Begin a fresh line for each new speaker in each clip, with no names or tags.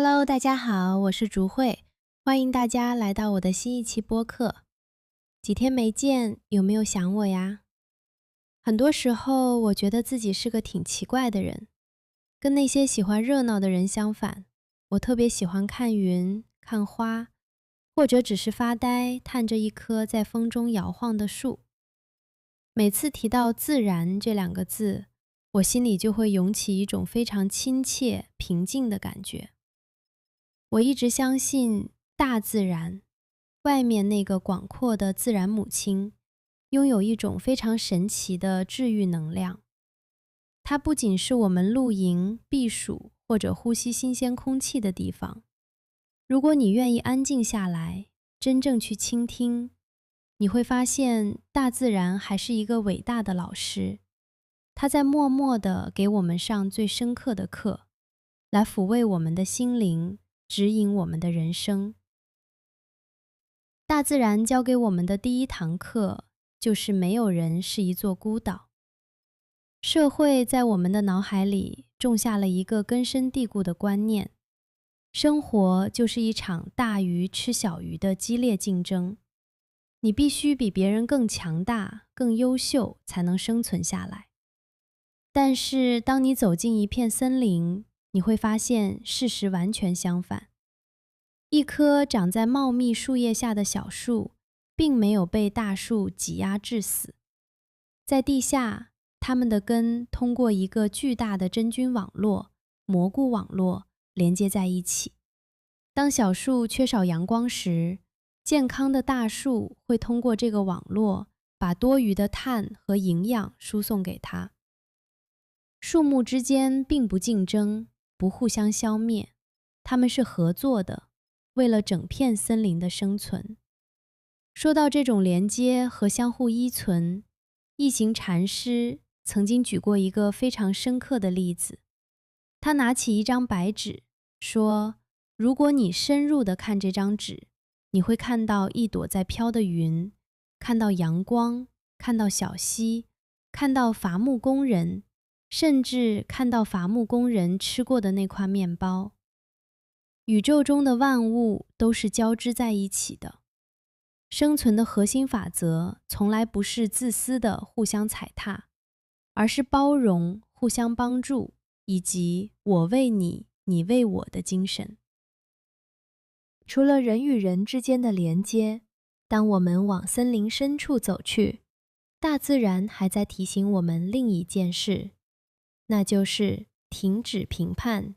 Hello，大家好，我是竹慧，欢迎大家来到我的新一期播客。几天没见，有没有想我呀？很多时候，我觉得自己是个挺奇怪的人，跟那些喜欢热闹的人相反，我特别喜欢看云、看花，或者只是发呆，看着一棵在风中摇晃的树。每次提到自然这两个字，我心里就会涌起一种非常亲切、平静的感觉。我一直相信大自然，外面那个广阔的自然母亲，拥有一种非常神奇的治愈能量。它不仅是我们露营、避暑或者呼吸新鲜空气的地方。如果你愿意安静下来，真正去倾听，你会发现大自然还是一个伟大的老师。它在默默地给我们上最深刻的课，来抚慰我们的心灵，指引我们的人生。大自然教给我们的第一堂课，就是没有人是一座孤岛。社会在我们的脑海里种下了一个根深蒂固的观念，生活就是一场大鱼吃小鱼的激烈竞争。你必须比别人更强大、更优秀，才能生存下来。但是当你走进一片森林，你会发现事实完全相反。一棵长在茂密树叶下的小树，并没有被大树挤压致死。在地下，它们的根通过一个巨大的真菌网络、蘑菇网络连接在一起。当小树缺少阳光时，健康的大树会通过这个网络，把多余的碳和营养输送给它。树木之间并不竞争，不互相消灭，它们是合作的，为了整片森林的生存。说到这种连接和相互依存，一行禅师曾经举过一个非常深刻的例子。他拿起一张白纸，说，如果你深入地看这张纸，你会看到一朵在飘的云，看到阳光，看到小溪，看到伐木工人，甚至看到伐木工人吃过的那块面包。宇宙中的万物都是交织在一起的。生存的核心法则从来不是自私的互相踩踏，而是包容、互相帮助，以及我为你，你为我的精神。除了人与人之间的连接，当我们往森林深处走去，大自然还在提醒我们另一件事，那就是停止评判，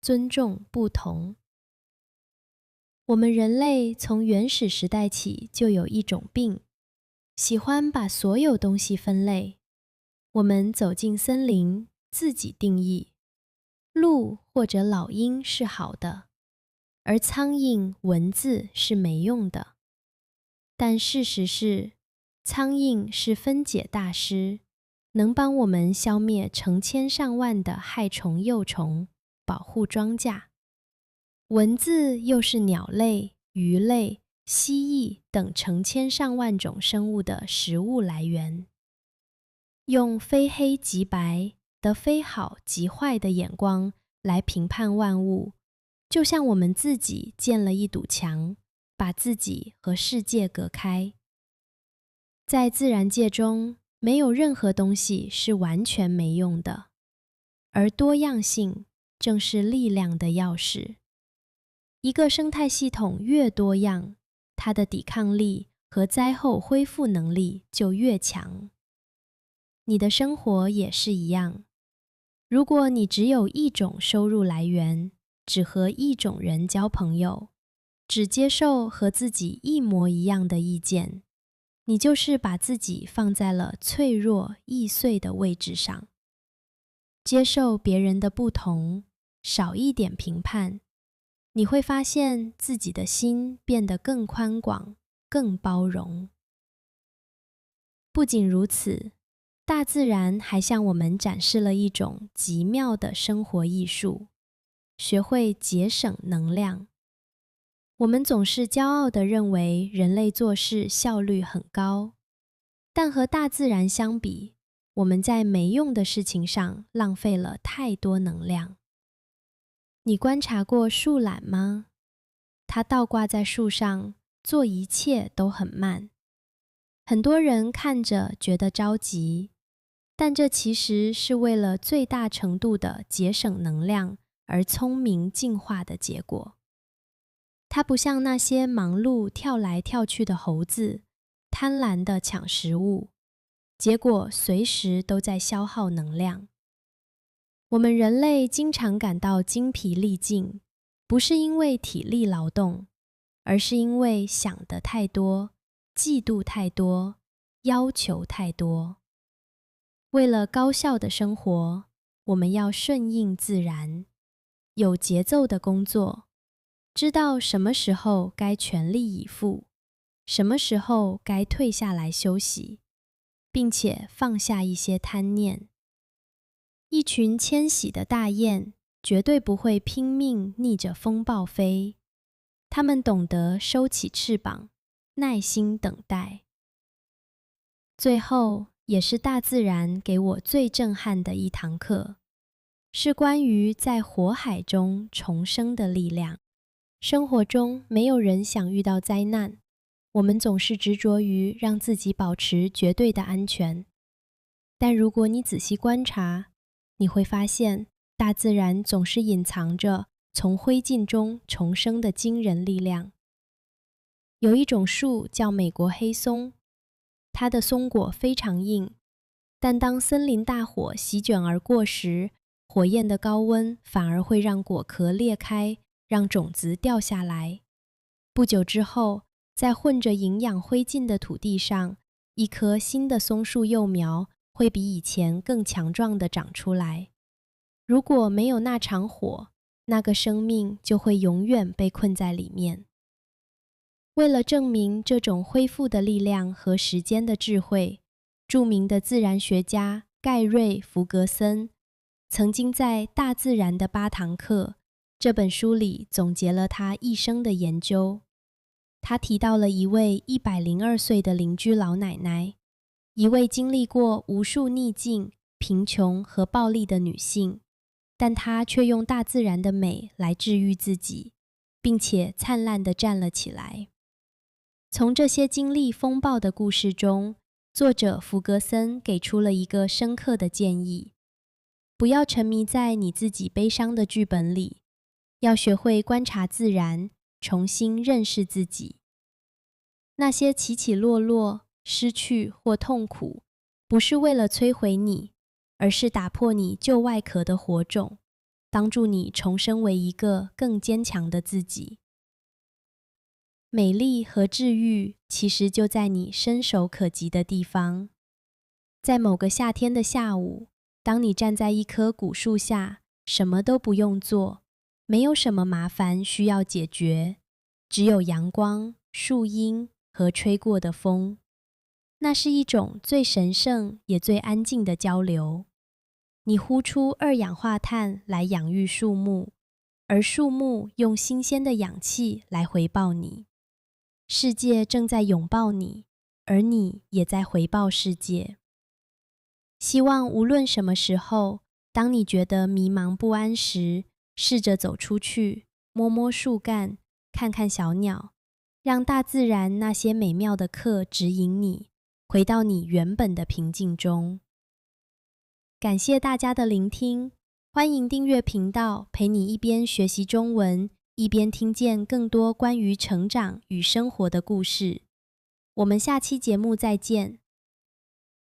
尊重不同。我们人类从原始时代起就有一种病，喜欢把所有东西分类。我们走进森林，自己定义，鹿或者老鹰是好的，而苍蝇、蚊子是没用的。但事实是，苍蝇是分解大师，能帮我们消灭成千上万的害虫幼虫，保护庄稼。蚊子又是鸟类、鱼类、蜥蜴等成千上万种生物的食物来源。用非黑即白的非好即坏的眼光来评判万物，就像我们自己建了一堵墙，把自己和世界隔开。在自然界中，没有任何东西是完全没用的，而多样性正是力量的钥匙。一个生态系统越多样，它的抵抗力和灾后恢复能力就越强。你的生活也是一样，如果你只有一种收入来源，只和一种人交朋友，只接受和自己一模一样的意见，你就是把自己放在了脆弱易碎的位置上。接受别人的不同，少一点评判，你会发现自己的心变得更宽广、更包容。不仅如此，大自然还向我们展示了一种极妙的生活艺术，学会节省能量。我们总是骄傲地认为人类做事效率很高，但和大自然相比，我们在没用的事情上浪费了太多能量。你观察过树懒吗？它倒挂在树上，做一切都很慢。很多人看着觉得着急，但这其实是为了最大程度的节省能量而聪明进化的结果。它不像那些忙碌跳来跳去的猴子，贪婪地抢食物，结果随时都在消耗能量。我们人类经常感到精疲力尽，不是因为体力劳动，而是因为想得太多，嫉妒太多，要求太多。为了高效的生活，我们要顺应自然，有节奏的工作，知道什么时候该全力以赴，什么时候该退下来休息，并且放下一些贪念。一群迁徙的大雁绝对不会拼命逆着风暴飞，它们懂得收起翅膀，耐心等待。最后，也是大自然给我最震撼的一堂课，是关于在火海中重生的力量。生活中没有人想遇到灾难，我们总是执着于让自己保持绝对的安全。但如果你仔细观察，你会发现大自然总是隐藏着从灰烬中重生的惊人力量。有一种树叫美国黑松，它的松果非常硬，但当森林大火席卷而过时，火焰的高温反而会让果壳裂开，让种子掉下来。不久之后，在混着营养灰烬的土地上，一棵新的松树幼苗会比以前更强壮地长出来。如果没有那场火，那个生命就会永远被困在里面。为了证明这种恢复的力量和时间的智慧，著名的自然学家盖瑞·弗格森曾经在《大自然的8堂课》这本书里总结了他一生的研究。他提到了一位102岁的邻居老奶奶，一位经历过无数逆境、贫穷和暴力的女性，但她却用大自然的美来治愈自己，并且灿烂地站了起来。从这些经历风暴的故事中，作者弗格森给出了一个深刻的建议：不要沉迷在你自己悲伤的剧本里，要学会观察自然，重新认识自己。那些起起落落、失去或痛苦，不是为了摧毁你，而是打破你旧外壳的火种，帮助你重生为一个更坚强的自己。美丽和治愈其实就在你伸手可及的地方。在某个夏天的下午，当你站在一棵古树下，什么都不用做，没有什么麻烦需要解决，只有阳光、树荫和吹过的风。那是一种最神圣也最安静的交流。你呼出二氧化碳来养育树木，而树木用新鲜的氧气来回报你。世界正在拥抱你，而你也在回报世界。希望无论什么时候，当你觉得迷茫不安时，试着走出去，摸摸树干，看看小鸟，让大自然那些美妙的课指引你，回到你原本的平静中。感谢大家的聆听，欢迎订阅频道，陪你一边学习中文，一边听见更多关于成长与生活的故事。我们下期节目再见。